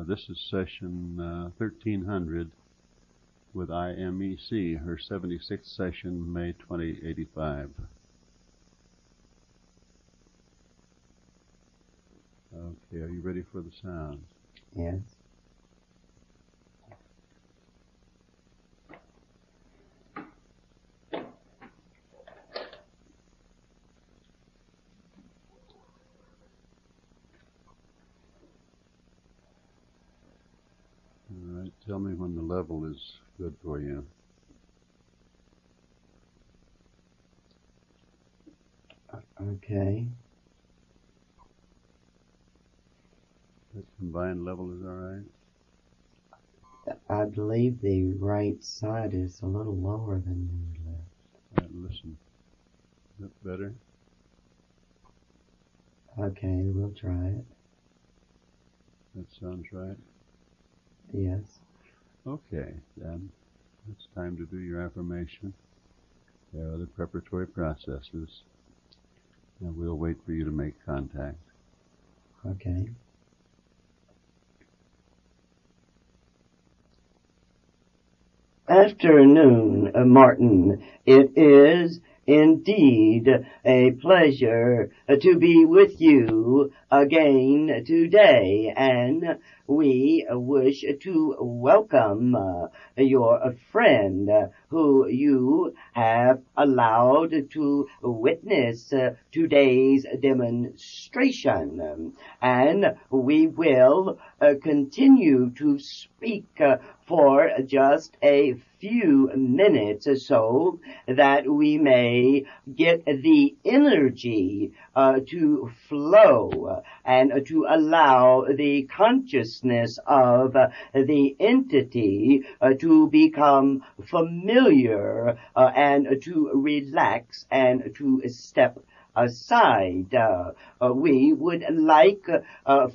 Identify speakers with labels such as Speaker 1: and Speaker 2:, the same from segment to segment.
Speaker 1: This is session 1300 with IMEC, her 76th session, May 2085. Okay, are you ready for the sound?
Speaker 2: Yes.
Speaker 1: All right, tell me when the level is good for you.
Speaker 2: Okay.
Speaker 1: The combined level is all right?
Speaker 2: I believe the right side is a little lower than the left.
Speaker 1: All right, listen. Is that better?
Speaker 2: Okay, we'll try it.
Speaker 1: That sounds right?
Speaker 2: Yes.
Speaker 1: Okay, then it's time to do your affirmation. There are other preparatory processes, and we'll wait for you to make contact.
Speaker 2: Okay. Afternoon, Martin. It is indeed a pleasure to be with you again today, and we wish to welcome your friend who you have allowed to witness today's demonstration, and we will continue to speak for just a few minutes so that we may get the energy to flow and to allow the consciousness of the entity to become familiar and to relax and to step aside. We would like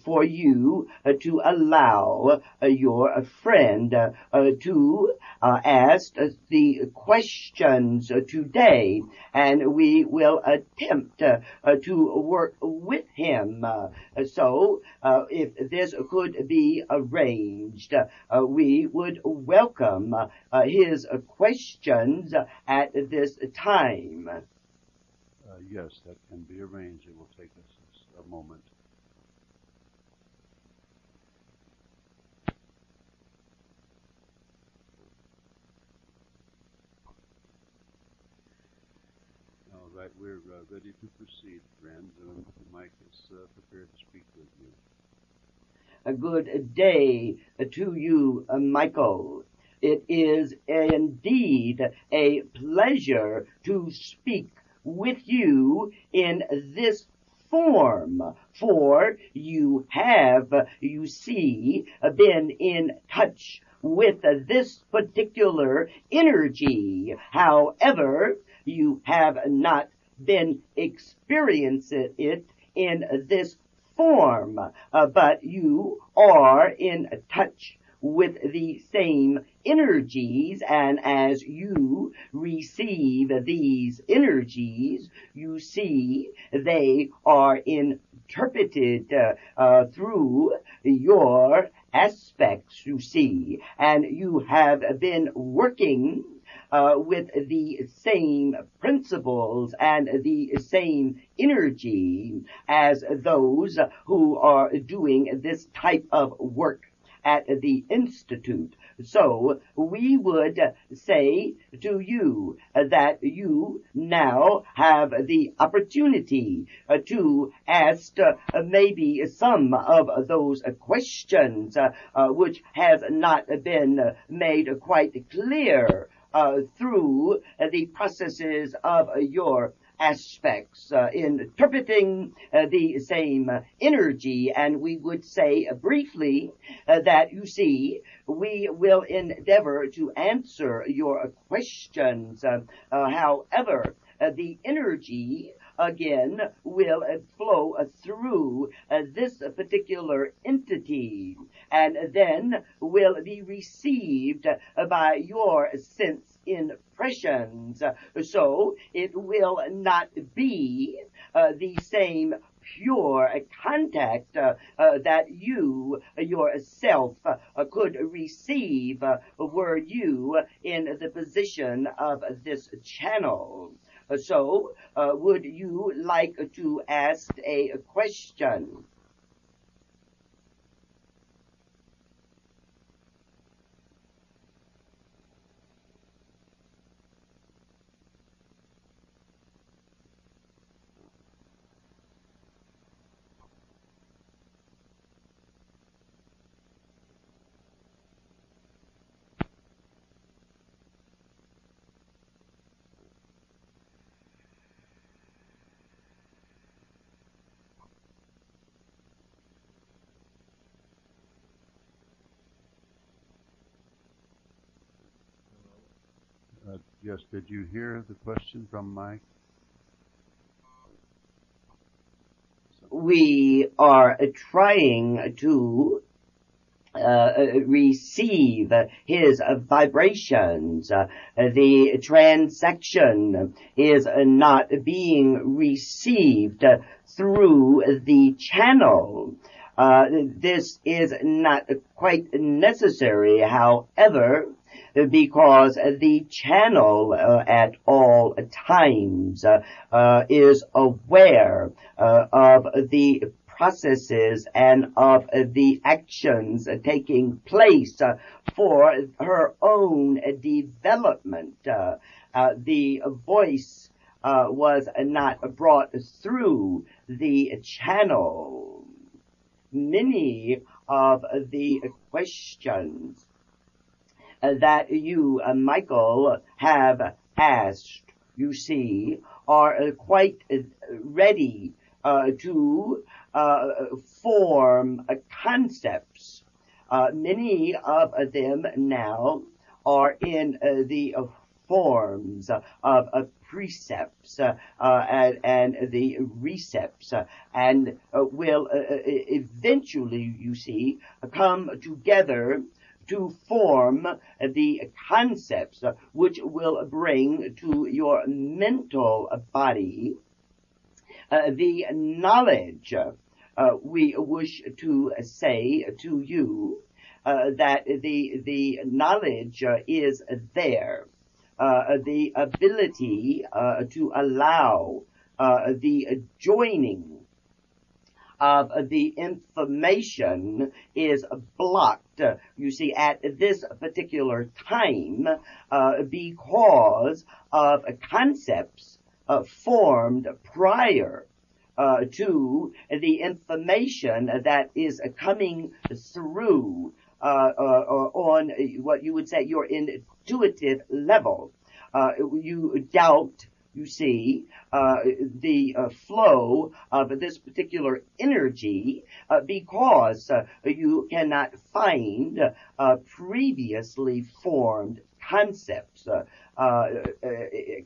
Speaker 2: for you to allow your friend to ask the questions today, and we will attempt to work with him. So if this could be arranged, we would welcome his questions at this time.
Speaker 1: Yes, that can be arranged. It will take us a moment. All right, we're ready to proceed, friends. Mike is prepared to speak with you.
Speaker 2: A good day to you, Michael. It is indeed a pleasure to speak with you in this form, for you have, you see, been in touch with this particular energy. However, you have not been experiencing it in this form, but you are in touch with the same energies, and as you receive these energies, you see they are interpreted through your aspects, you see, and you have been working with the same principles and the same energy as those who are doing this type of work at the Institute. So we would say to you that you now have the opportunity to ask maybe some of those questions which has not been made quite clear through the processes of your aspects, interpreting the same energy. And we would say briefly that, you see, we will endeavor to answer your questions. However, the energy again will flow through this particular entity, and then will be received by your sense impressions. So it will not be the same pure contact that you yourself could receive were you in the position of this channel. So, would you like to ask a question?
Speaker 1: Yes, did you hear the question from Mike?
Speaker 2: We are trying to receive his vibrations. The transaction is not being received through the channel. This is not quite necessary, however, because the channel at all times is aware of the processes and of the actions taking place for her own development. The voice was not brought through the channel. Many of the questions that you, Michael, have asked, you see, are quite ready to form concepts. Many of them now are in the forms of precepts and the recepts, and will eventually, you see, come together to form the concepts which will bring to your mental body the knowledge. We wish to say to you that the knowledge is there. The ability to allow the joining of the information is blocked, you see, at this particular time because of concepts formed prior to the information that is coming through on what you would say your intuitive level. You doubt, you see, the flow of this particular energy because you cannot find previously formed concepts,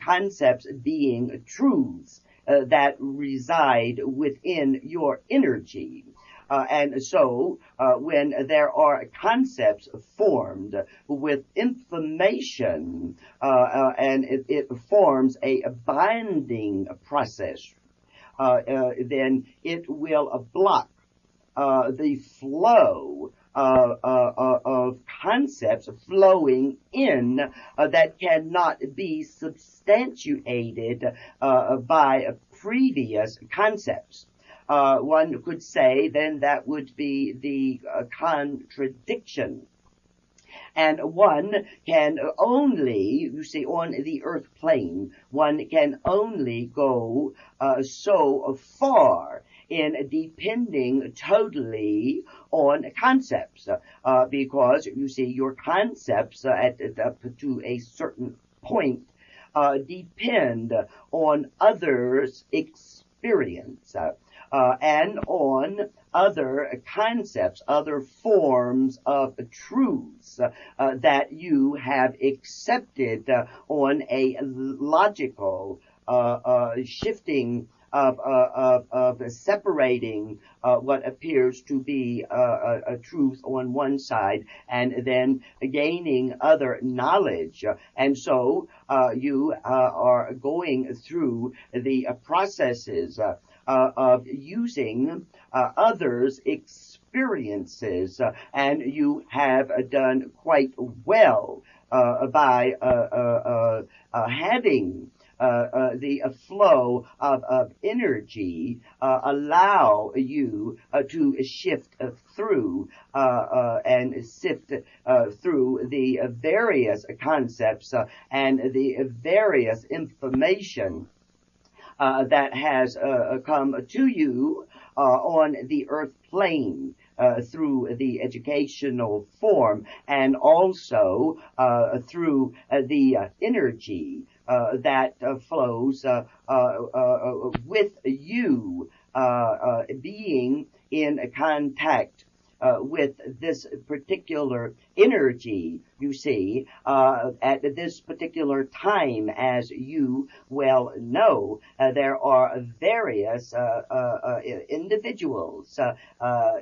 Speaker 2: concepts being truths that reside within your energy. And so, when there are concepts formed with information, and it forms a binding process, then it will block the flow of concepts flowing in that cannot be substantiated by previous concepts. One could say then that would be the contradiction. And one can only, you see, on the earth plane, one can only go so far in depending totally on concepts, because, you see, your concepts up to a certain point depend on others' experience. And on other concepts, other forms of truths that you have accepted on a logical shifting of separating what appears to be a truth on one side and then gaining other knowledge. And so you are going through the processes of using others' experiences, and you have done quite well by having the flow of energy allow you to shift through and sift through the various concepts and the various information that has come to you on the earth plane through the educational form, and also through the energy that flows with you being in contact with this particular energy, you see, at this particular time. As you well know, there are various individuals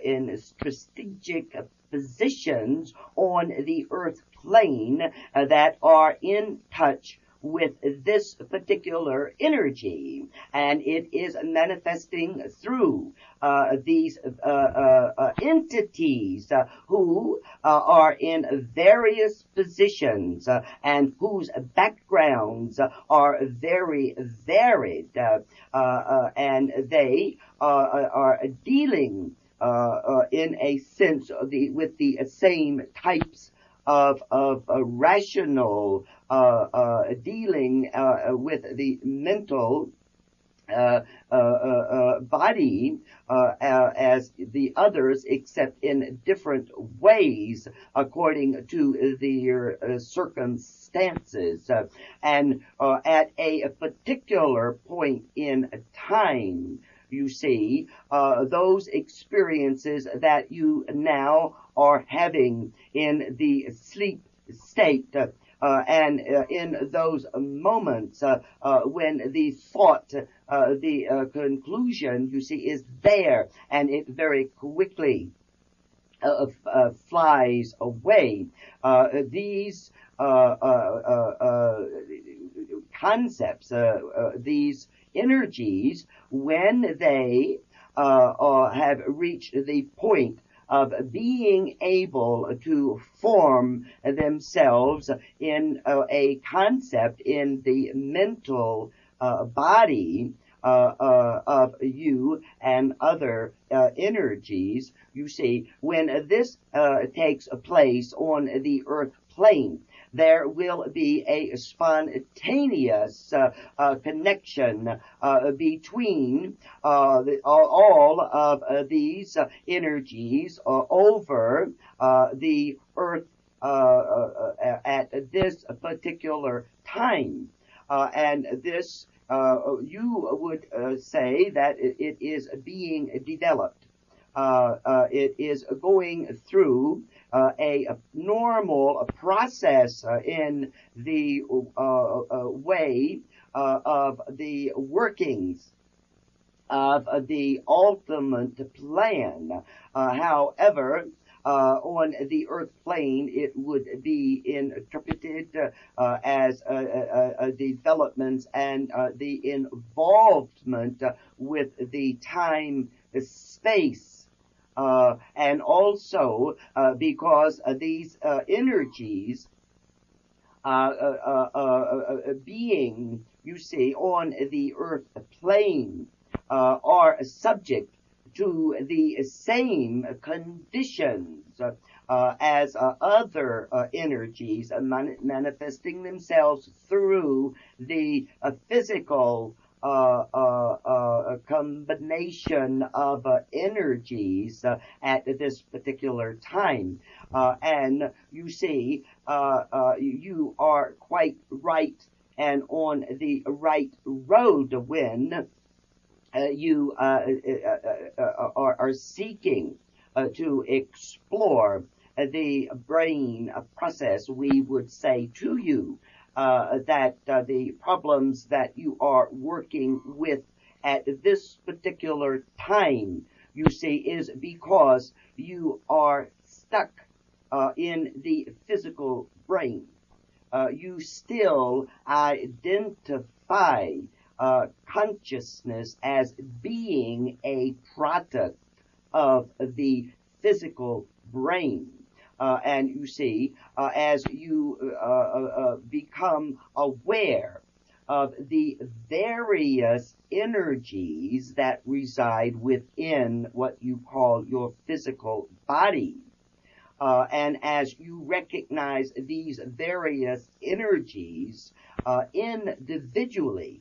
Speaker 2: in strategic positions on the earth plane that are in touch with this particular energy, and it is manifesting through these entities who are in various positions and whose backgrounds are very varied, and they are dealing in a sense with the same types of rational dealing with the mental body as the others, except in different ways according to their circumstances. And at a particular point in time, you see, those experiences that you now are having in the sleep state, and in those moments when the thought, the conclusion, you see, is there, and it very quickly flies away. These concepts, these energies, when they have reached the point of being able to form themselves in a concept in the mental body of you and other energies, you see, when this takes place on the earth plane, there will be a spontaneous connection between all of these energies over the earth at this particular time. And this, you would say that it is being developed. It is going through a normal process in the way of the workings of the ultimate plan. However, on the earth plane, it would be interpreted as developments and the involvement with the time space. And also because these energies being, you see, on the earth plane are subject to the same conditions as other energies manifesting themselves through the physical combination of energies at this particular time. And you see, you are quite right and on the right road when you are seeking to explore the brain process. We would say to you that the problems that you are working with at this particular time, you see, is because you are stuck in the physical brain. You still identify consciousness as being a product of the physical brain. And you see, as you become aware of the various energies that reside within what you call your physical body, and as you recognize these various energies individually,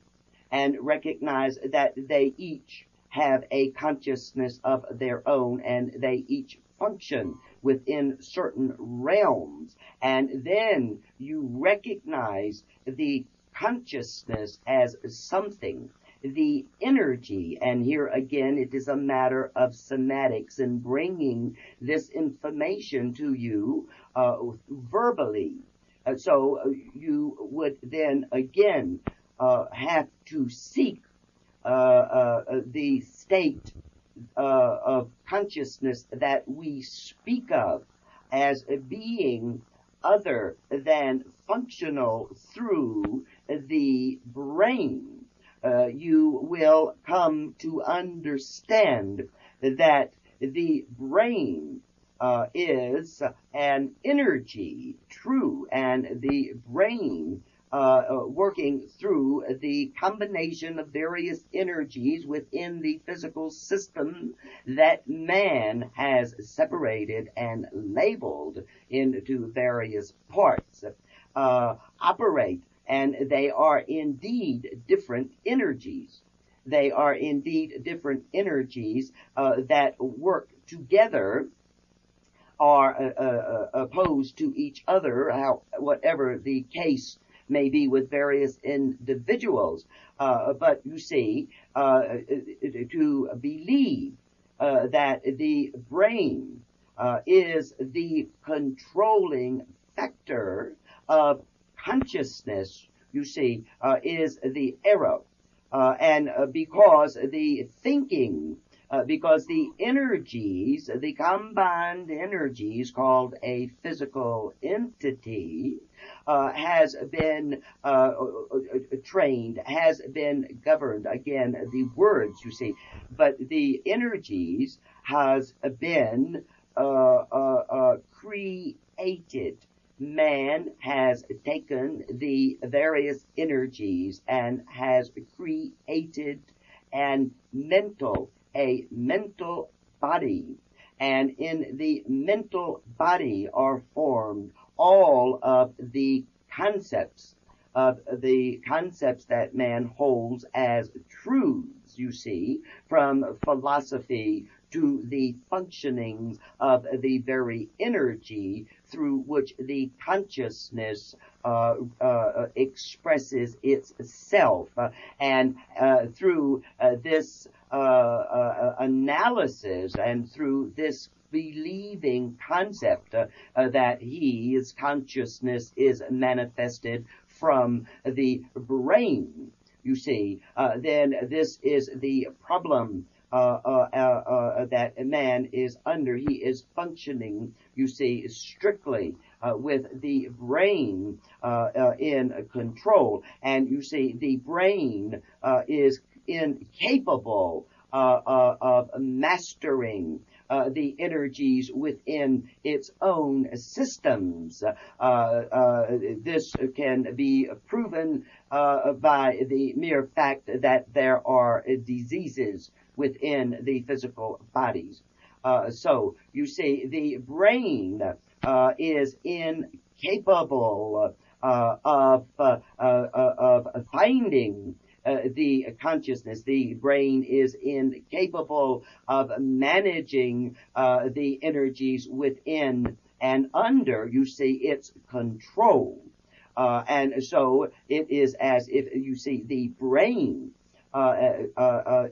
Speaker 2: and recognize that they each have a consciousness of their own, and they each function within certain realms, and then you recognize the consciousness as something, the energy, and here again it is a matter of semantics and bringing this information to you verbally. So you would then again have to seek the state of consciousness that we speak of as being other than functional through the brain. You will come to understand that the brain is an energy, true, and the brain working through the combination of various energies within the physical system that man has separated and labeled into various parts, operate, and they are indeed different energies. They are indeed different energies that work together, are opposed to each other, whatever the case may be with various individuals. But you see, to believe that the brain is the controlling factor of consciousness, you see, is the error. And because the thinking, because the energies, the combined energies called a physical entity, has been trained, has been governed. Again, the words, you see, but the energies has been created. Man has taken the various energies and has created a mental body, and in the mental body are formed all of the concepts that man holds as truths, you see, from philosophy to the functionings of the very energy through which the consciousness expresses itself. And through this analysis and through this believing concept that his consciousness is manifested from the brain, you see, then this is the problem that man is under. He is functioning, you see, strictly with the brain in control. And you see, the brain is incapable of mastering the energies within its own systems. This can be proven by the mere fact that there are diseases within the physical bodies. So you see, the brain is incapable of finding the consciousness. The brain is incapable of managing the energies within and under, you see, its control. And so it is as if, you see, the brain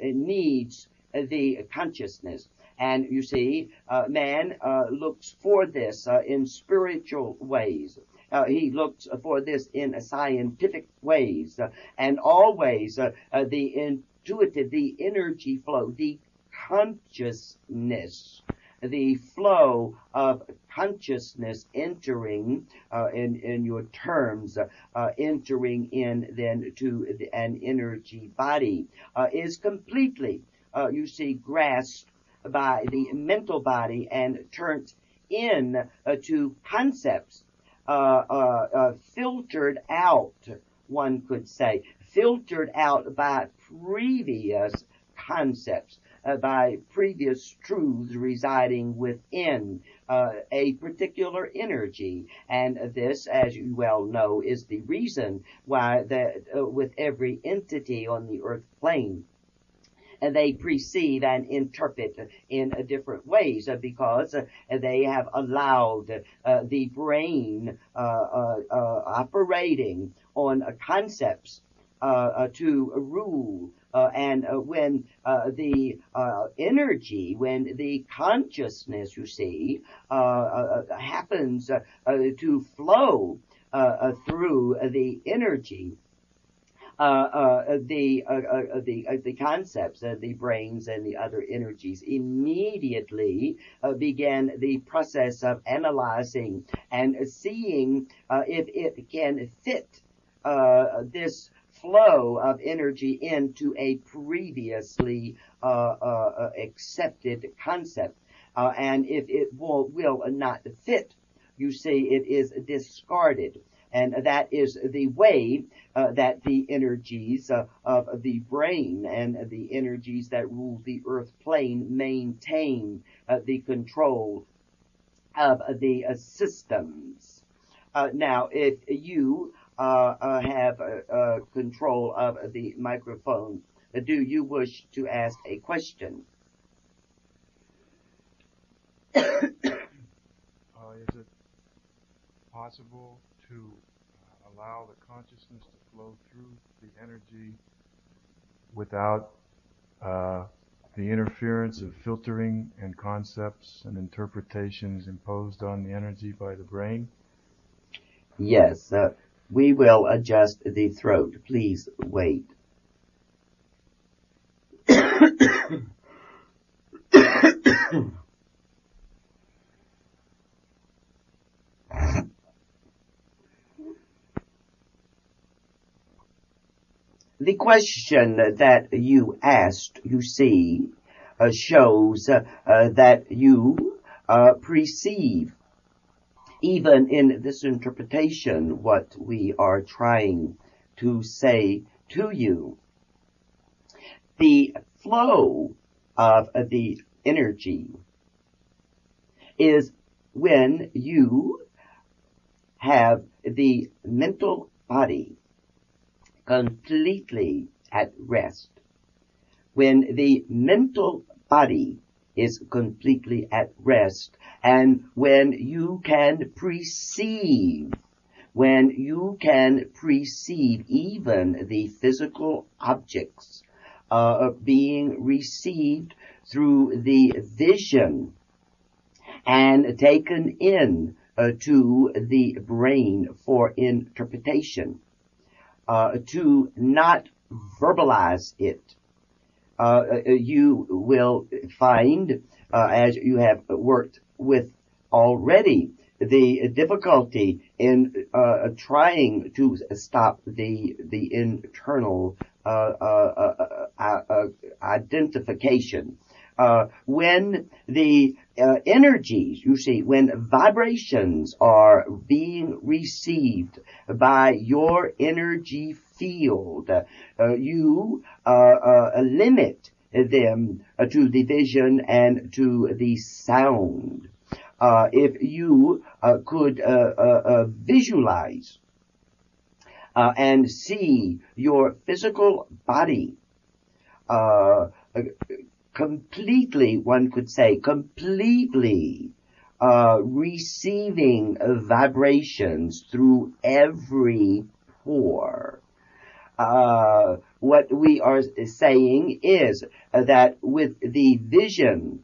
Speaker 2: needs the consciousness. And you see, man looks for this in spiritual ways. He looks for this in scientific ways, and always the intuitive, the energy flow, the consciousness the flow of consciousness entering, in your terms, entering in then to an energy body, is completely, you see, grasped by the mental body and turned in to concepts, filtered out, one could say, filtered out by previous concepts, by previous truths residing within a particular energy. And this, as you well know, is the reason why with every entity on the earth plane, they perceive and interpret in different ways, because they have allowed the brain operating on concepts to rule. And when the energy, when the consciousness, you see, happens to flow through the energy, the concepts, the brains and the other energies immediately began the process of analyzing and seeing if it can fit this flow of energy into a previously accepted concept. And if it will not fit, you see, it is discarded. And that is the way that the energies of the brain and the energies that rule the earth plane maintain the control of the systems. Now, if you have control of the microphone, do you wish to ask a question?
Speaker 3: Is it possible to allow the consciousness to flow through the energy without the interference of filtering and concepts and interpretations imposed on the energy by the brain?
Speaker 2: Yes, we will adjust the throat. Please wait. The question that you asked, you see, shows that you perceive, even in this interpretation, what we are trying to say to you. The flow of the energy is when you have the mental body completely at rest. When the mental body is completely at rest, and when you can perceive even the physical objects being received through the vision and taken in to the brain for interpretation, to not verbalize it, you will find, as you have worked with already, the difficulty in trying to stop the internal identification. When the energies, you see, when vibrations are being received by your energy field, you limit them to the vision and to the sound. If you could visualize and see your physical body completely, one could say, completely receiving vibrations through every pore. What we are saying is that with the vision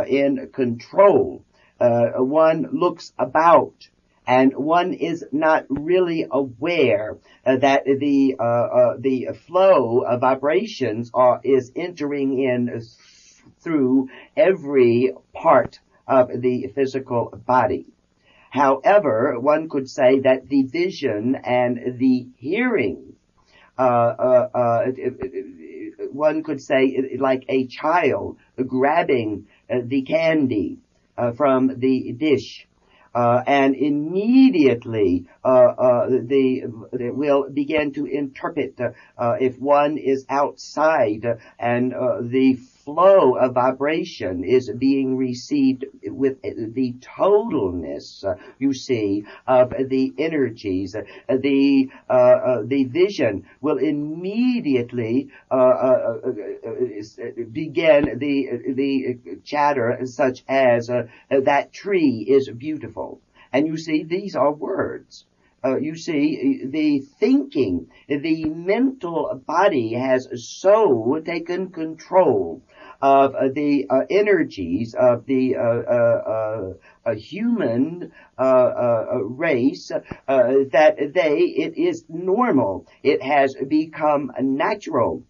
Speaker 2: in control, one looks about and one is not really aware that the flow of vibrations is entering in through every part of the physical body. However, one could say that the vision and the hearing, one could say like a child grabbing the candy from the dish, and immediately they will begin to interpret if one is outside and the flow of vibration is being received with the totalness, you see, of the energies. The vision will immediately begin the chatter such as that tree is beautiful. And you see, these are words. You see, the thinking, the mental body has so taken control of the energies of the human race that it is normal. It has become natural.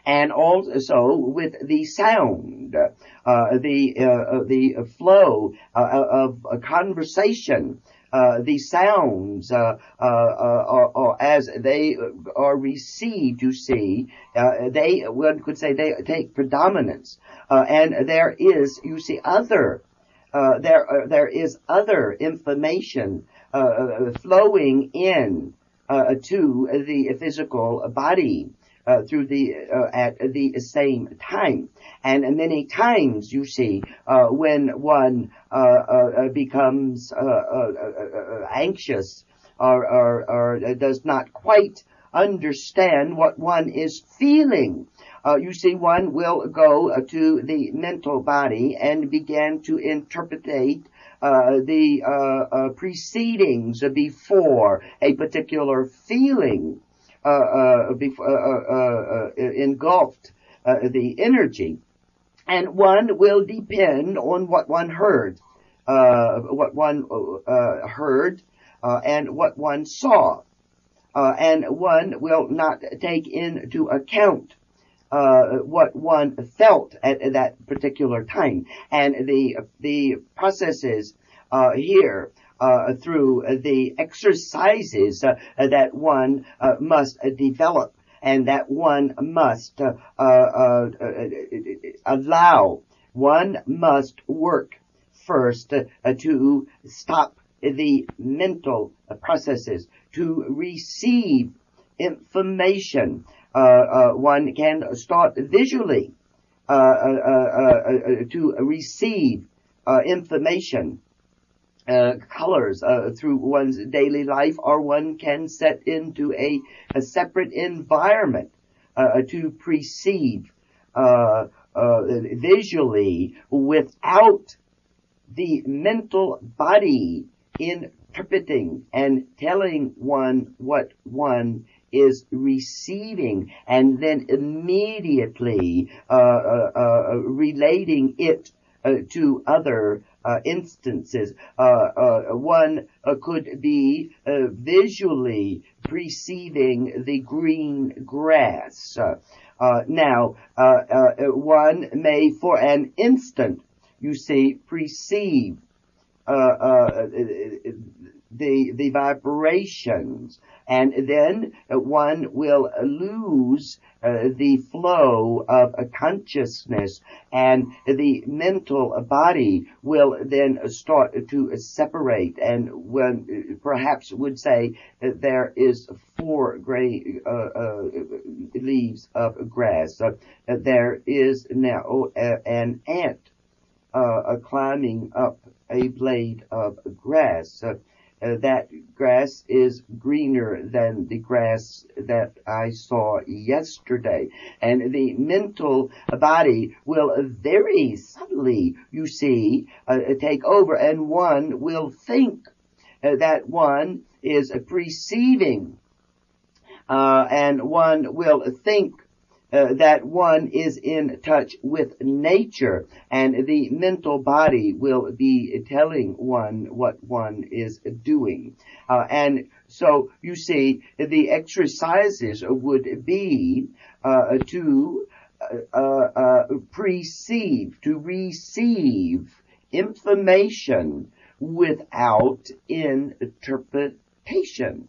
Speaker 2: And also with the sound, the flow of conversation, the sounds, as they are received, you see, one could say they take predominance. And there is, you see, there is other information, flowing in, to the physical body. Through at the same time. And many times, you see, when one becomes anxious or does not quite understand what one is feeling, you see, one will go to the mental body and begin to interpretate the precedings before a particular feeling engulfed the energy, and one will depend on what one heard, and what one saw, and one will not take into account what one felt at that particular time, and the processes here. Through the exercises that one must develop and that one must allow. One must work first to stop the mental processes, to receive information. One can start visually to receive information. Colors through one's daily life, or one can set into a separate environment to perceive visually without the mental body interpreting and telling one what one is receiving, and then immediately relating it to other instances. One could be visually perceiving the green grass. Now, one may, for an instant, you see, perceive the vibrations, and then one will lose the flow of consciousness, and the mental body will then start to separate, and one perhaps would say that there is 4 gray leaves of grass. There is now an ant climbing up a blade of grass. That grass is greener than the grass that I saw yesterday. And the mental body will very subtly, you see, take over, and one will think that one is perceiving, and one will think that one is in touch with nature, and the mental body will be telling one what one is doing. And so, you see, the exercises would be to perceive, to receive information without interpretation.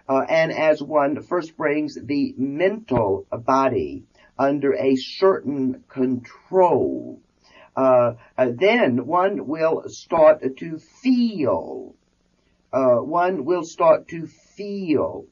Speaker 2: And as one first brings the mental body under a certain control, then one will start to feel. One will start to feel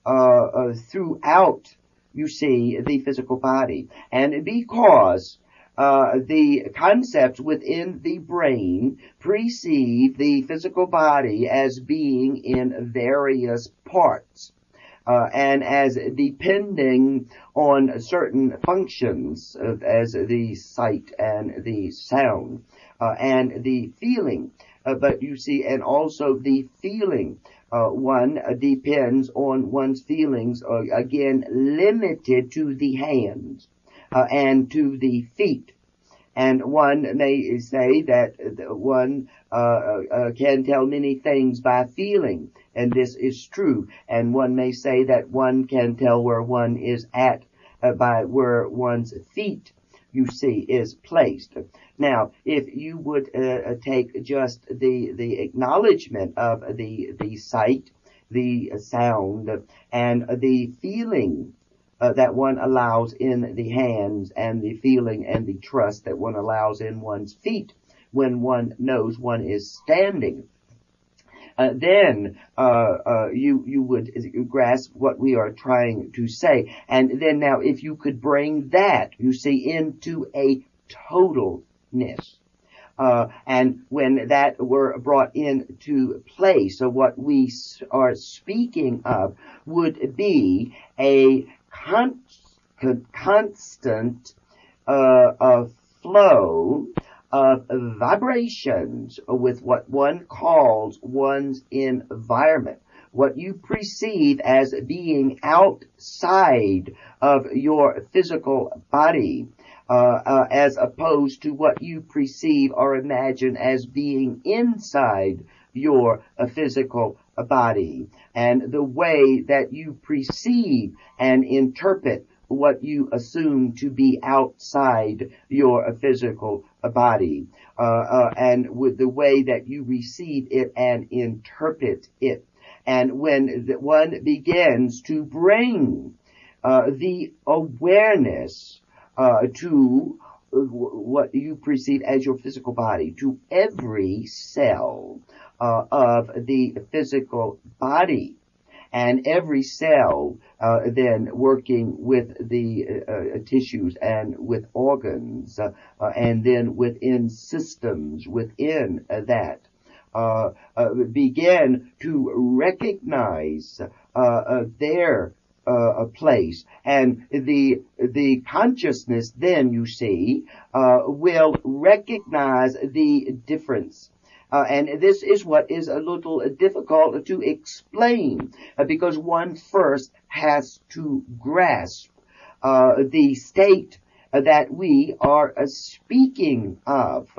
Speaker 2: throughout, you see, the physical body. And because the concepts within the brain perceive the physical body as being in various parts, and as depending on certain functions as the sight and the sound, and the feeling. But you see, and also the feeling. One depends on one's feelings, again, limited to the hands and to the feet. And one may say that one can tell many things by feeling, and this is true. And one may say that one can tell where one is at by where one's feet, you see, is placed. Now, if you would take just the acknowledgement of the sight, the sound, and the feeling that one allows in the hands, and the feeling and the trust that one allows in one's feet when one knows one is standing, then you would grasp what we are trying to say. And then now, if you could bring that, you see, into a totalness, and when that were brought into place, so what we are speaking of would be a constant flow of vibrations with what one calls one's environment, what you perceive as being outside of your physical body, as opposed to what you perceive or imagine as being inside your physical body, and the way that you perceive and interpret what you assume to be outside your physical body, and with the way that you receive it and interpret it. And when one begins to bring the awareness to what you perceive as your physical body, to every cell of the physical body, and every cell then working with the tissues and with organs, and then within systems within that, begin to recognize their place, and the consciousness then, you see, will recognize the difference. And this is what is a little difficult to explain, because one first has to grasp the state that we are speaking of,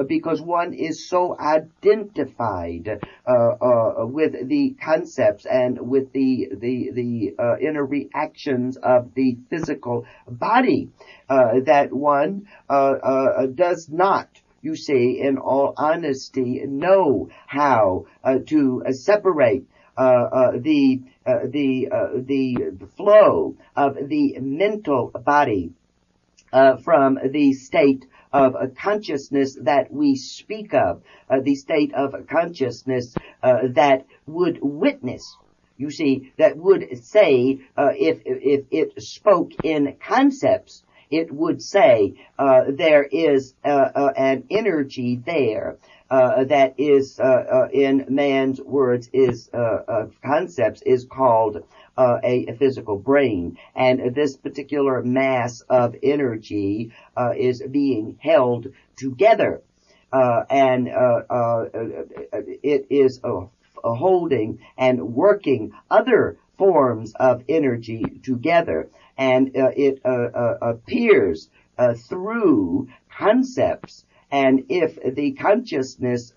Speaker 2: because one is so identified with the concepts and with the inner reactions of the physical body, that one does not, you see, in all honesty, know how to separate the flow of the mental body from the state of consciousness that we speak of, the state of consciousness that would witness. You see, that would say, if it spoke in concepts, it would say there is an energy there that is, in man's words, is concepts, is called a physical brain, and this particular mass of energy is being held together, and it is holding and working other forms of energy together, and it appears through concepts. And if the consciousness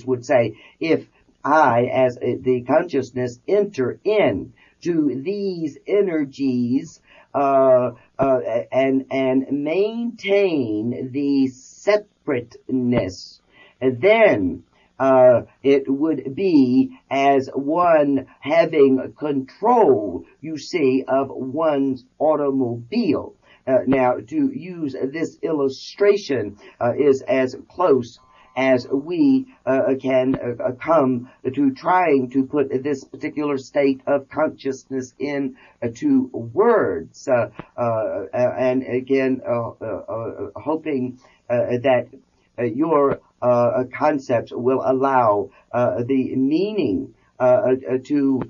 Speaker 2: would say, if I, as the consciousness, enter in to these energies and maintain the separateness, then it would be as one having control, you see, of one's automobile. Now, to use this illustration is as close as we can come to trying to put this particular state of consciousness into words. And again, hoping that your concepts will allow the meaning to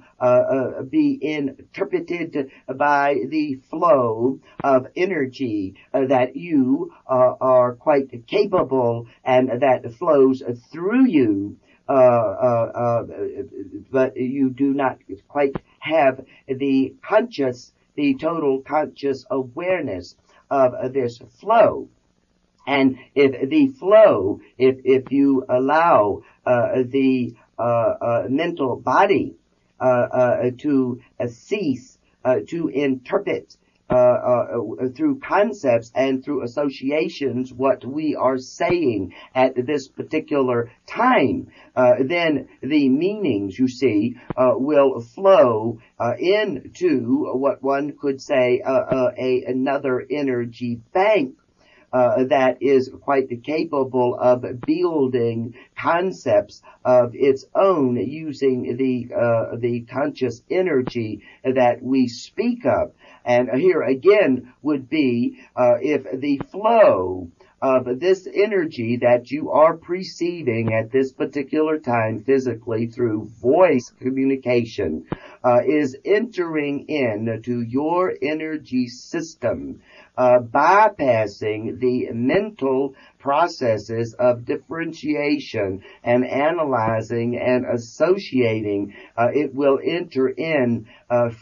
Speaker 2: be interpreted by the flow of energy that you are quite capable and that flows through you, but you do not quite have the total conscious awareness of this flow. And if the flow, if you allow the mental body to cease to interpret through concepts and through associations what we are saying at this particular time, then the meanings, you see, will flow into what one could say another energy bank that is quite capable of building concepts of its own using the conscious energy that we speak of. And here again would be if the flow of this energy that you are perceiving at this particular time physically through voice communication is entering into your energy system, bypassing the mental processes of differentiation and analyzing and associating, it will enter in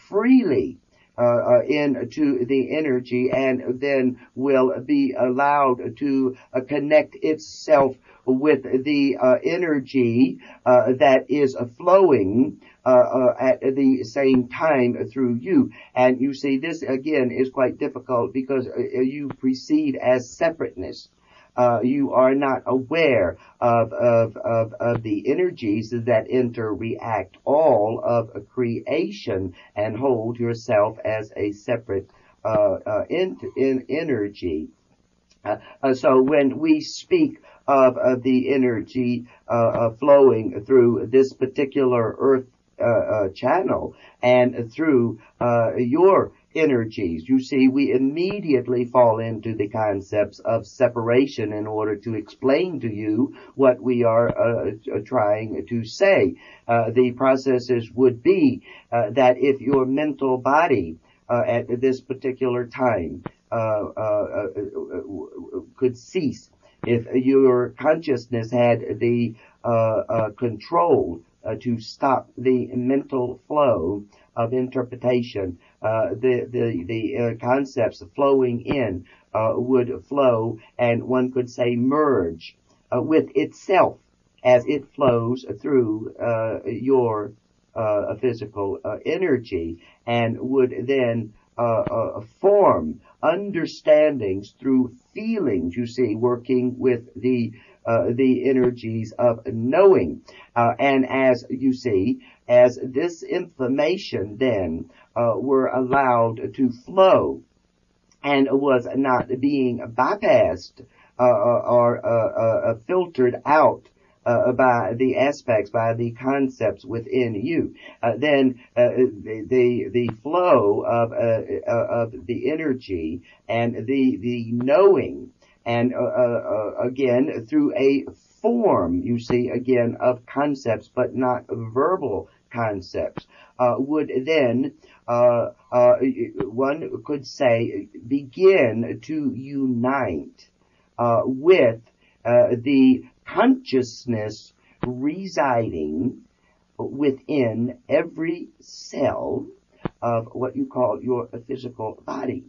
Speaker 2: freely into the energy and then will be allowed to connect itself with the energy that is flowing at the same time through you. And you see, this again is quite difficult because you perceive as separateness. You are not aware of the energies that interact all of creation and hold yourself as a separate energy. So when we speak of the energy flowing through this particular earth channel and through your energies, you see, we immediately fall into the concepts of separation in order to explain to you what we are trying to say. The processes would be that if your mental body at this particular time could cease, if your consciousness had the control to stop the mental flow of interpretation, the concepts flowing in would flow, and one could say merge with itself as it flows through your physical energy, and would then form understandings through feelings, you see, working with the energies of knowing. And as you see, as this information then were allowed to flow and was not being bypassed or filtered out by the aspects, by the concepts within you, then the flow of the energy and the knowing, and again through a form, you see, again of concepts but not verbal concepts, would then one could say begin to unite with the consciousness residing within every cell of what you call your physical body.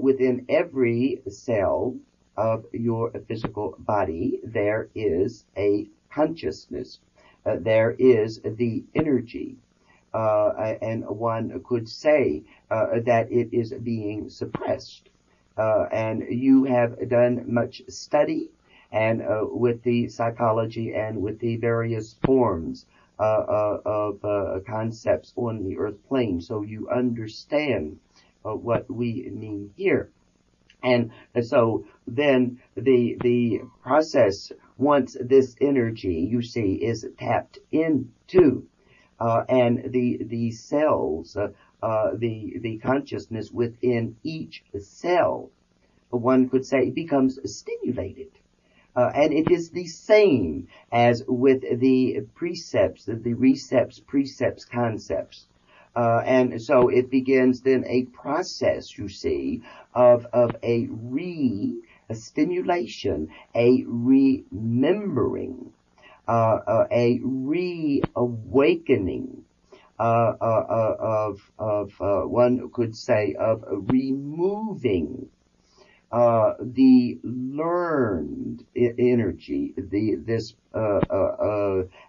Speaker 2: Within every cell of your physical body, there is a consciousness. There is the energy. and one could say that it is being suppressed. And you have done much study and with the psychology and with the various forms of concepts on the earth plane, so you understand what we mean here. And so then the process, once this energy, you see, is tapped into, and the cells, the consciousness within each cell, one could say, becomes stimulated. And it is the same as with the precepts, the recepts, precepts, concepts. And so it begins then a process, you see, of a stimulation, a remembering, a reawakening, of one could say, of removing the learned energy, this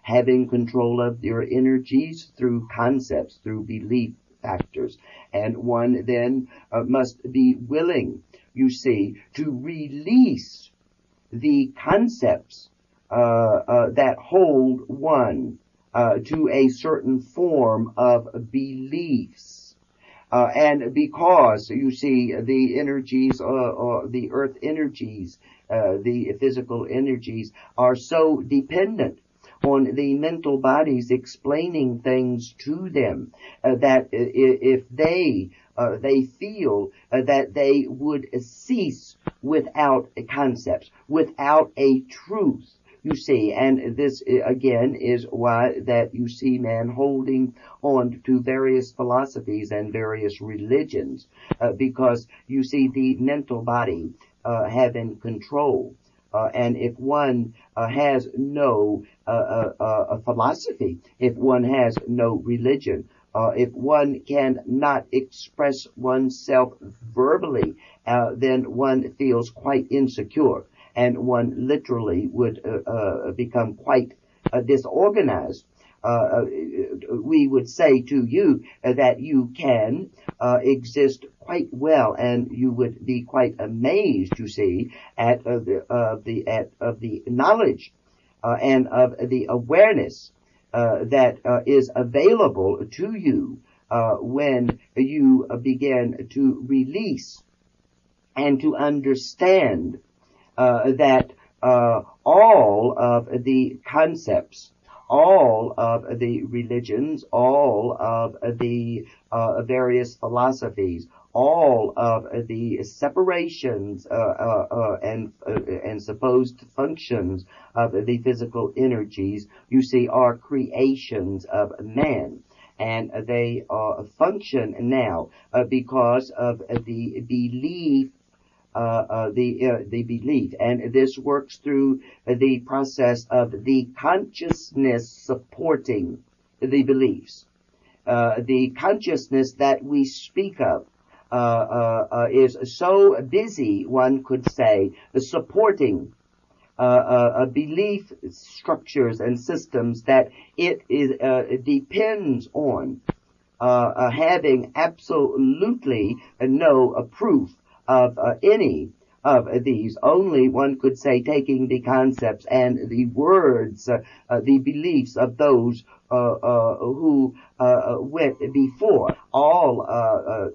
Speaker 2: having control of your energies through concepts, through belief factors. And one then must be willing, you see, to release the concepts that hold one to a certain form of beliefs. And because, you see, the energies, the earth energies, the physical energies are so dependent on the mental bodies explaining things to them, that if they feel that they would cease without concepts, without a truth, you see, and this again is why that you see man holding on to various philosophies and various religions, because you see the mental body having control. And if one has no philosophy, if one has no religion, if one cannot express oneself verbally, then one feels quite insecure. And one literally would become quite disorganized. We would say to you that you can exist quite well, and you would be quite amazed, you see, at the knowledge and of the awareness that is available to you when you begin to release and to understand that all of the concepts, all of the religions, all of the various philosophies, all of the separations and supposed functions of the physical energies, you see, are creations of man. And they function now because of the belief, the belief, and this works through the process of the consciousness supporting the beliefs. The consciousness that we speak of is so busy, one could say, supporting belief structures and systems that it is depends on having absolutely no proof of any of these. Only, one could say, taking the concepts and the words, the beliefs of those who went before. All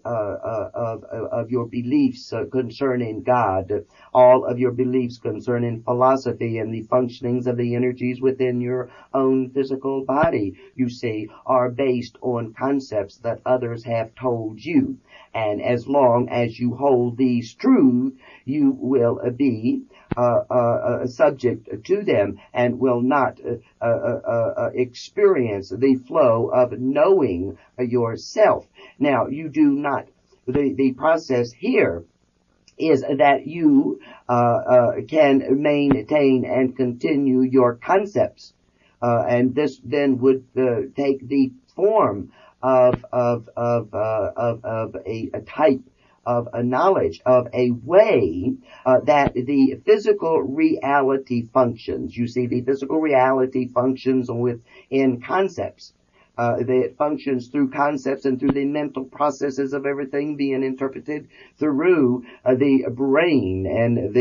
Speaker 2: of your beliefs concerning God, all of your beliefs concerning philosophy and the functionings of the energies within your own physical body, you see, are based on concepts that others have told you. And as long as you hold these truths, you will be subject to them and will not experience the flow of knowing yourself. Now, you do not, the process here is that you can maintain and continue your concepts, and this then would take the form of a type of a knowledge, of a way that the physical reality functions. You see, the physical reality functions within concepts. It functions through concepts and through the mental processes of everything being interpreted through the brain and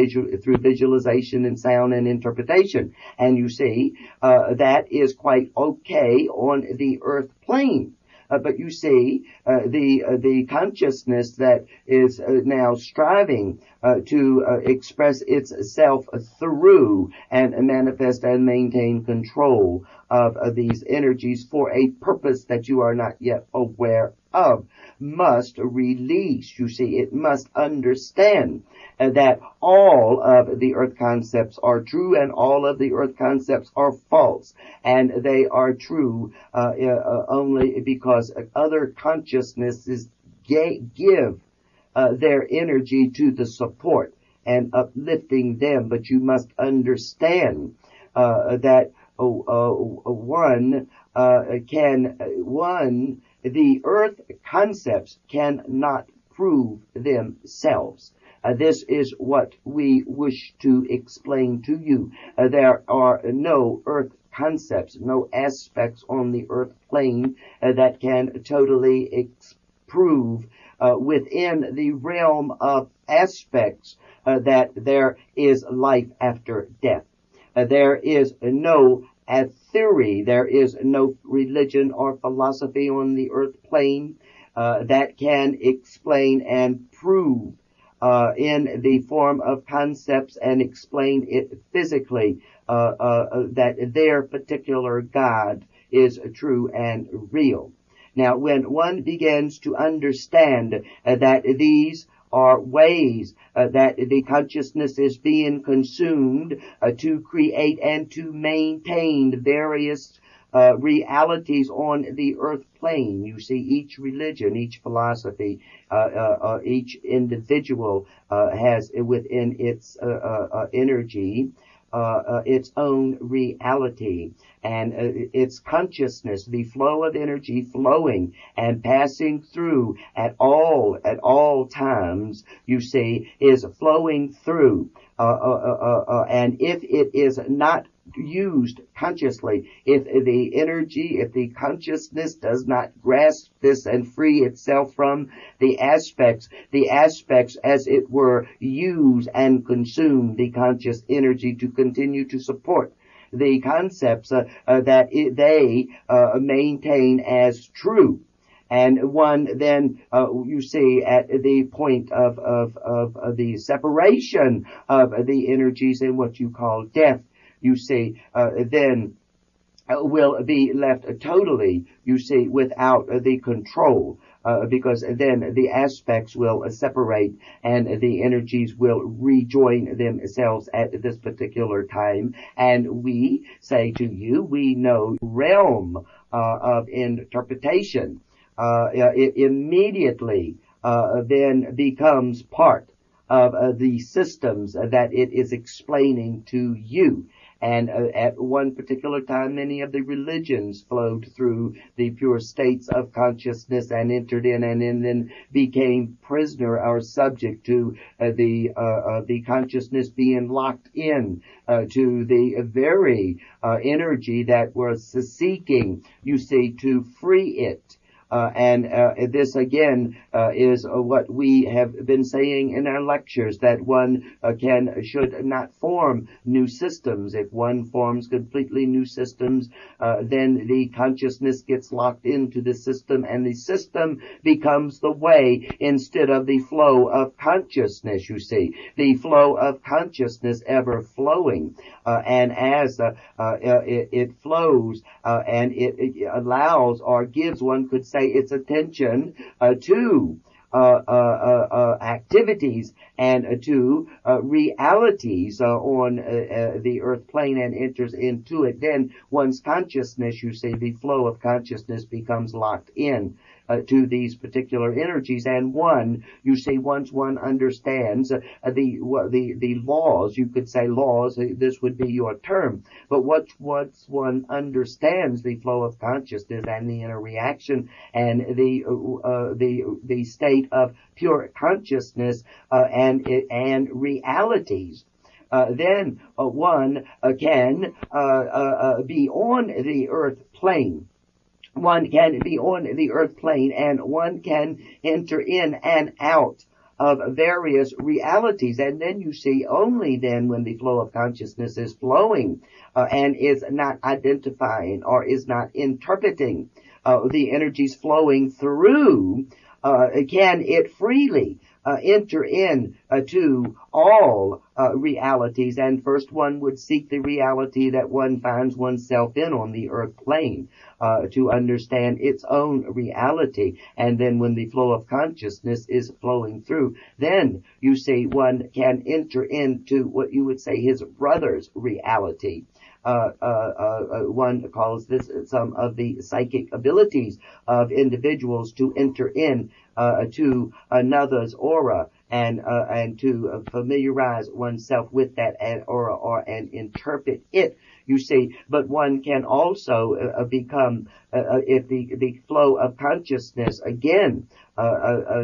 Speaker 2: through visualization and sound and interpretation. And you see, that is quite okay on the earth plane. But you see, the consciousness that is now striving to express itself through and manifest and maintain control of these energies for a purpose that you are not yet aware of, must release. You see, it must understand that all of the earth concepts are true and all of the earth concepts are false, and they are true only because other consciousnesses give their energy to the support and uplifting them. But you must understand that the earth concepts cannot prove themselves. This is what we wish to explain to you. There are no earth concepts, no aspects on the earth plane that can totally prove within the realm of aspects that there is life after death. There is no theory, there is no religion or philosophy on the earth plane that can explain and prove in the form of concepts and explain it physically that their particular God is true and real. Now, when one begins to understand that these are ways that the consciousness is being consumed to create and to maintain various realities on the earth plane. You see, each religion, each philosophy, each individual has within its energy its own reality, and its consciousness, the flow of energy flowing and passing through at all times, you see, is flowing through, and if it is not used consciously, if the consciousness does not grasp this and free itself from the aspects as it were use and consume the conscious energy to continue to support the concepts that they maintain as true. And one then, you see, at the point of the separation of the energies in what you call death, you see, then will be left totally, you see, without the control, because then the aspects will separate and the energies will rejoin themselves at this particular time. And we say to you, we know realm of interpretation, it immediately then becomes part of the systems that it is explaining to you. And at one particular time, many of the religions flowed through the pure states of consciousness and entered in and then became prisoner or subject to the consciousness being locked in to the very energy that was seeking, you see, to free it. This again is what we have been saying in our lectures, that one should not form new systems. If one forms completely new systems, then the consciousness gets locked into the system, and the system becomes the way instead of the flow of consciousness. You see, the flow of consciousness ever flowing, and as it flows and it allows or gives, one could say, its attention to activities and to realities on the earth plane and enters into it, then one's consciousness, you see, the flow of consciousness becomes locked in to these particular energies. And one, you see, once one understands the laws, you could say laws, this would be your term, but once one understands the flow of consciousness and the interaction and the state of pure consciousness and realities, then one can be on the earth plane one can be on the earth plane, and one can enter in and out of various realities. And then you see, only then when the flow of consciousness is flowing and is not identifying or is not interpreting the energies flowing through, can it freely enter in to all realities. And first one would seek the reality that one finds oneself in on the earth plane to understand its own reality. And then when the flow of consciousness is flowing through, then you see one can enter into what you would say his brother's reality. One calls this some of the psychic abilities of individuals to enter in to another's aura and to familiarize oneself with that aura and interpret it. You see, but one can also become, if the flow of consciousness again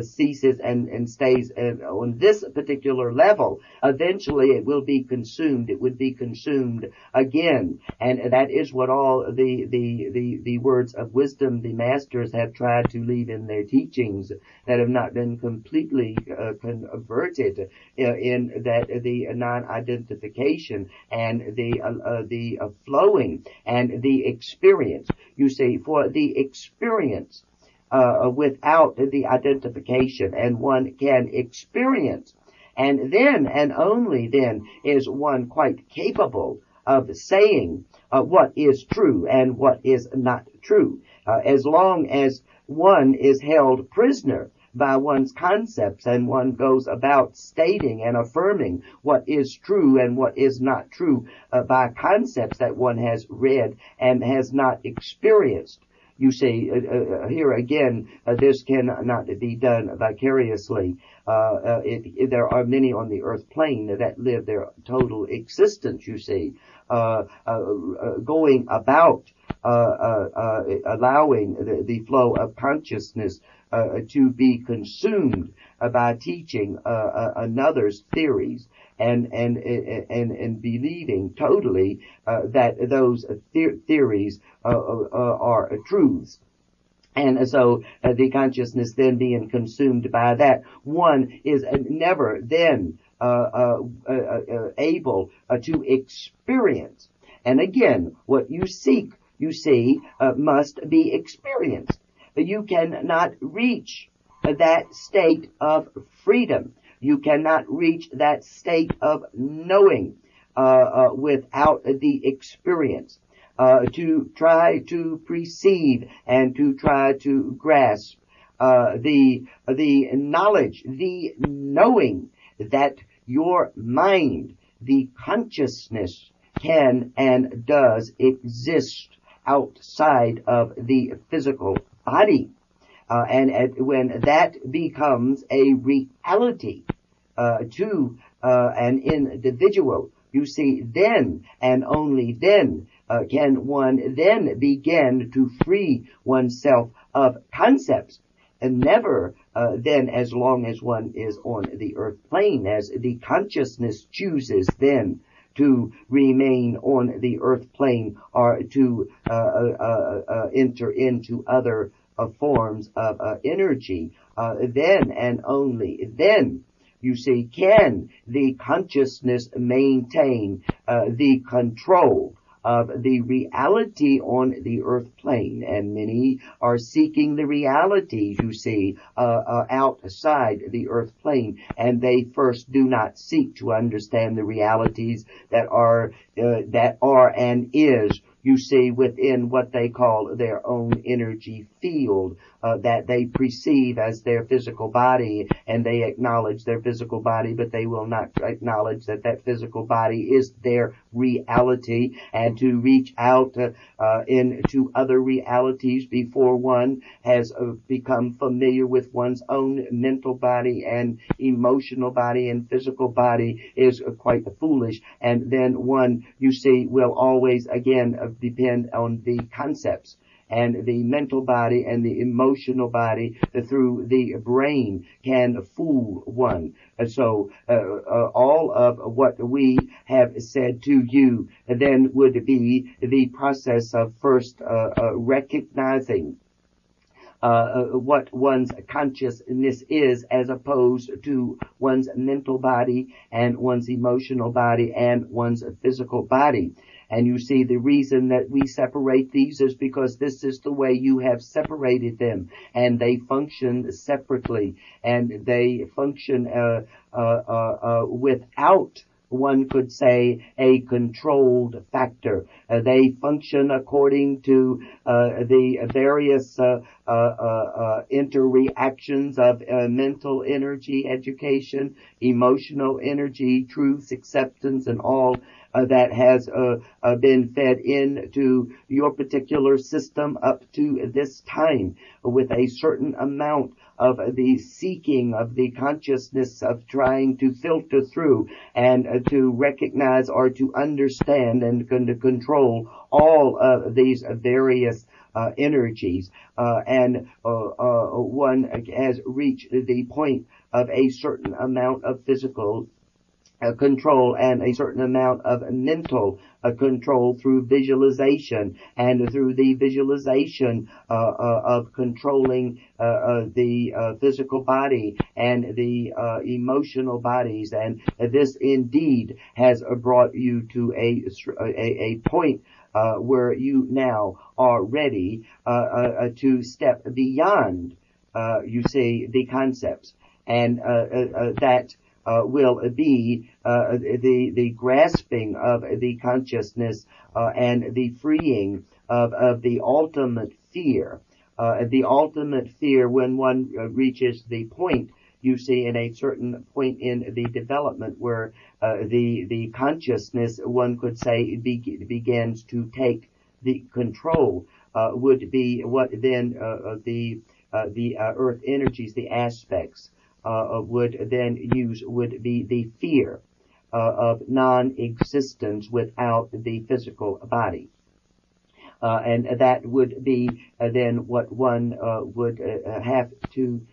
Speaker 2: ceases and stays on this particular level, eventually it will be consumed. It would be consumed again, and that is what all the words of wisdom the masters have tried to leave in their teachings that have not been completely converted in that the non-identification and the flowing and the experience. You see, for the experience without the identification, and one can experience, and then and only then is one quite capable of saying what is true and what is not true. As long as one is held prisoner by one's concepts and one goes about stating and affirming what is true and what is not true by concepts that one has read and has not experienced. You see, here again, this cannot be done vicariously. There are many on the earth plane that live their total existence, you see, going about allowing the flow of consciousness to be consumed by teaching another's theories and believing totally that those theories are truths. And so the consciousness then being consumed by that, one is never then able to experience. And again, what you seek, you see, must be experienced. You cannot reach that state of freedom. You cannot reach that state of knowing without the experience. To try to perceive and to try to grasp the knowledge, the knowing that your mind, the consciousness, can and does exist outside of the physical body. And when that becomes a reality to an individual, you see, then and only then can one then begin to free oneself of concepts. And never then, as long as one is on the earth plane, as the consciousness chooses then to remain on the earth plane or to enter into other forms of energy, then and only then, you see, can the consciousness maintain the control of the reality on the earth plane. And many are seeking the realities, you see, outside the earth plane, and they first do not seek to understand the realities that are and is, you see, within what they call their own energy field, that they perceive as their physical body, and they acknowledge their physical body, but they will not acknowledge that that physical body is their reality. And to reach out into other realities before one has become familiar with one's own mental body and emotional body and physical body is quite foolish. And then one, you see, will always again depend on the concepts and the mental body and the emotional body through the brain can fool one. So all of what we have said to you then would be the process of first recognizing what one's consciousness is as opposed to one's mental body and one's emotional body and one's physical body. And you see, the reason that we separate these is because this is the way you have separated them, and they function separately, and they function without, one could say, a controlled factor. They function according to the various interreactions of mental energy, education, emotional energy, truth, acceptance, and all that has been fed into your particular system up to this time, with a certain amount of the seeking of the consciousness of trying to filter through and to recognize or to understand and to control all of these various energies, and one has reached the point of a certain amount of physical control and a certain amount of mental control through visualization, and through the visualization of controlling the physical body and the emotional bodies. And this indeed has brought you to a point where you now are ready to step beyond, you see, the concepts, and that will be the grasping of the consciousness and the freeing of the ultimate fear. The ultimate fear, when one reaches the point, you see, in a certain point in the development where the consciousness, one could say, begins to take the control, would be what then the earth energies, the aspects, would then use, would be the fear of non-existence without the physical body. And that would be then what one would have to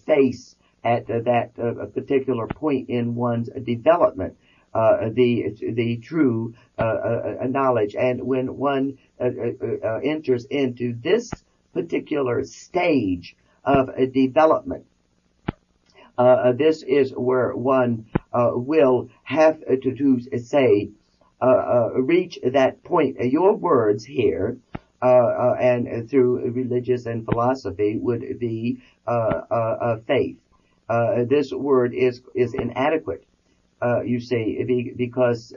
Speaker 2: face at that particular point in one's development, the true knowledge. And when one enters into this particular stage of development, this is where one will have to say, reach that point. Your words here, and through religious and philosophy, would be faith. This word is inadequate, you see, because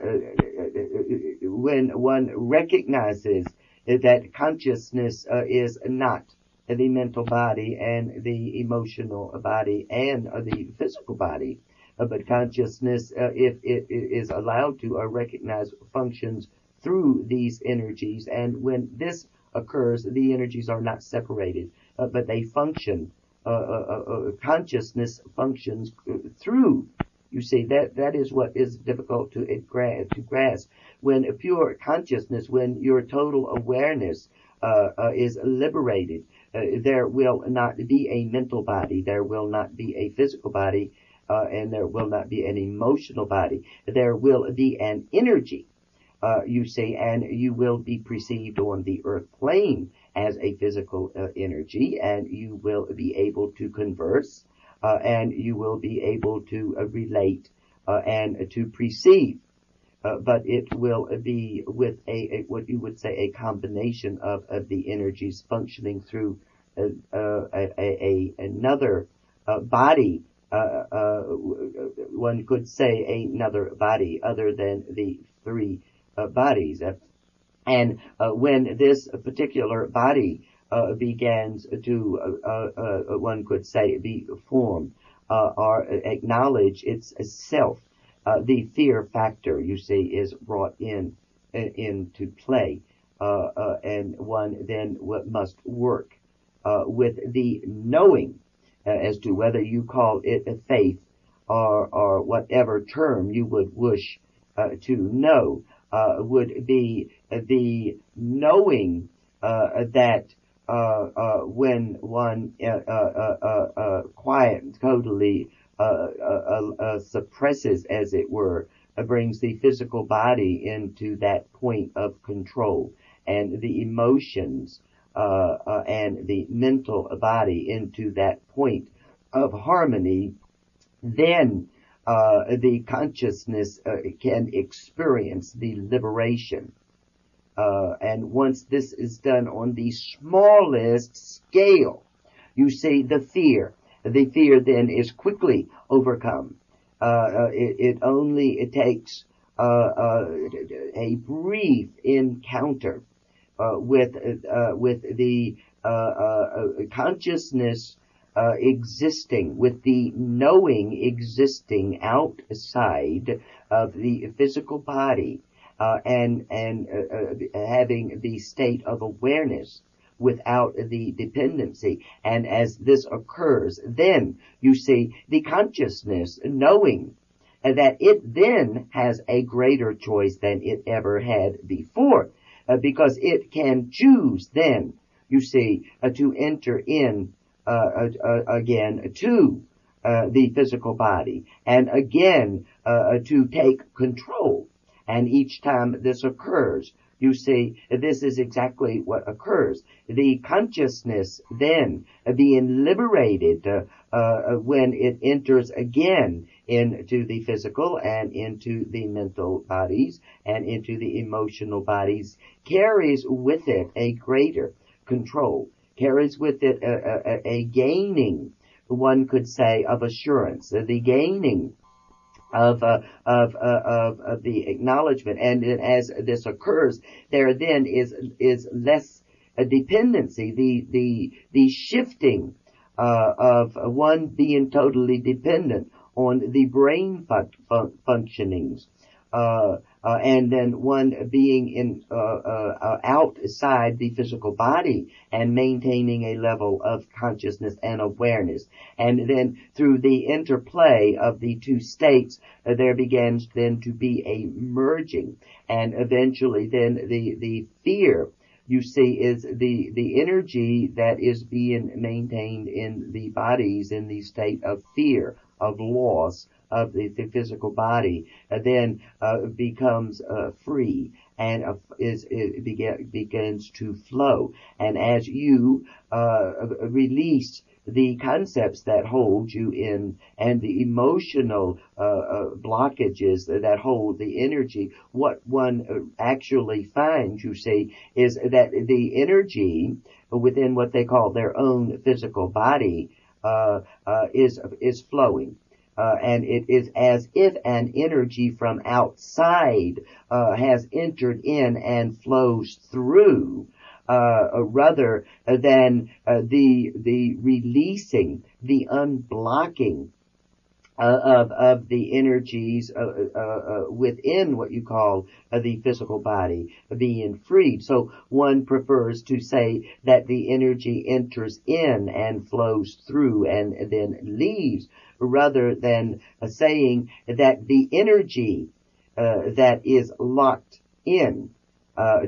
Speaker 2: when one recognizes that consciousness is not the mental body and the emotional body and the physical body, but consciousness, if it is allowed to recognize, functions through these energies. And when this occurs, the energies are not separated, but they function. Consciousness functions through. You see, that is what is difficult to grasp. When pure consciousness, when your total awareness is liberated, there will not be a mental body, there will not be a physical body, and there will not be an emotional body. There will be an energy, you see, and you will be perceived on the earth plane as a physical energy, and you will be able to converse, and you will be able to relate and to perceive. But it will be with a what you would say a combination of the energies functioning through another body. One could say another body other than the three bodies. And when this particular body begins to, one could say, be formed or acknowledge its self, the fear factor, you see, is brought into play, and one then must work with the knowing as to whether you call it a faith or whatever term you would wish to know, would be the knowing that when one quiet, totally suppresses, as it were, brings the physical body into that point of control, and the emotions and the mental body into that point of harmony, then the consciousness can experience the liberation. And once this is done on the smallest scale, you see the fear then is quickly overcome. It takes a brief encounter with the consciousness existing, with the knowing existing outside of the physical body, and having the state of awareness without the dependency. And as this occurs, then you see the consciousness knowing that it then has a greater choice than it ever had before, because it can choose then, you see, to enter in again to the physical body, and again to take control. And each time this occurs, you see, this is exactly what occurs. The consciousness then being liberated when it enters again into the physical and into the mental bodies and into the emotional bodies, carries with it a greater control, carries with it a gaining, one could say, of assurance, the gaining of the acknowledgement. And as this occurs, there then is less dependency, the shifting of one being totally dependent on the brain functionings, and then one being in outside the physical body and maintaining a level of consciousness and awareness. And then through the interplay of the two states, there begins then to be a merging, and eventually then the fear, you see, is the energy that is being maintained in the bodies in the state of fear, of loss of the physical body, then becomes free and begins to flow. And as you release the concepts that hold you in and the emotional blockages that hold the energy, what one actually finds, you see, is that the energy within what they call their own physical body is flowing. And it is as if an energy from outside has entered in and flows through, rather than the releasing, the unblocking of the energies within what you call the physical body being freed. So one prefers to say that the energy enters in and flows through and then leaves, rather than saying that the energy that is locked in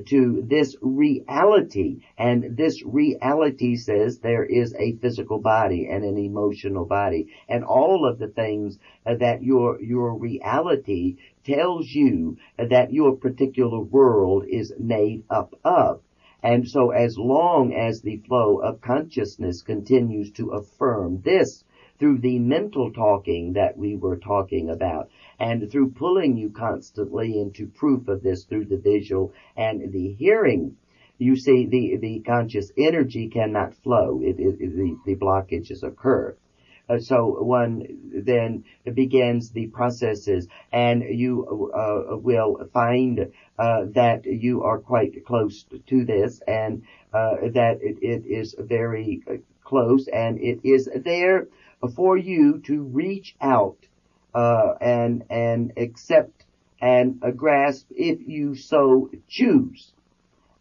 Speaker 2: to this reality, and this reality says there is a physical body and an emotional body, and all of the things that your reality tells you that your particular world is made up of. And so as long as the flow of consciousness continues to affirm this through the mental talking that we were talking about, and through pulling you constantly into proof of this through the visual and the hearing, you see the conscious energy cannot flow. The blockages occur. So one then begins the processes, and you will find that you are quite close to this, and that it is very close, and it is there for you to reach out and accept and grasp if you so choose.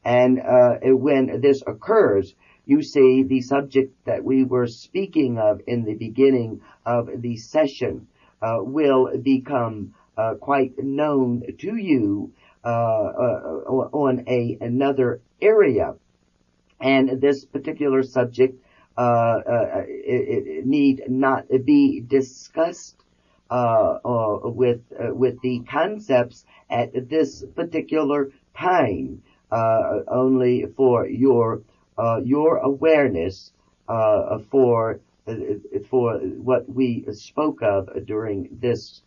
Speaker 2: And when this occurs, you see the subject that we were speaking of in the beginning of the session will become quite known to you on another area And this particular subject it need not be discussed with the concepts at this particular time, only for your awareness for what we spoke of during this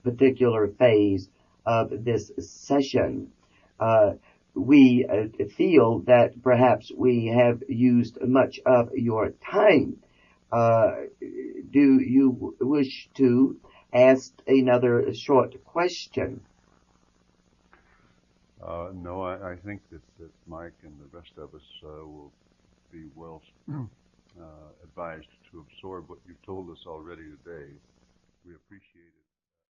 Speaker 2: particular phase of this session. We feel that perhaps we have used much of your time. Do you wish to ask another short question?
Speaker 1: No, I think that Mike and the rest of us will be well advised to absorb what you've told us already today. We appreciate it.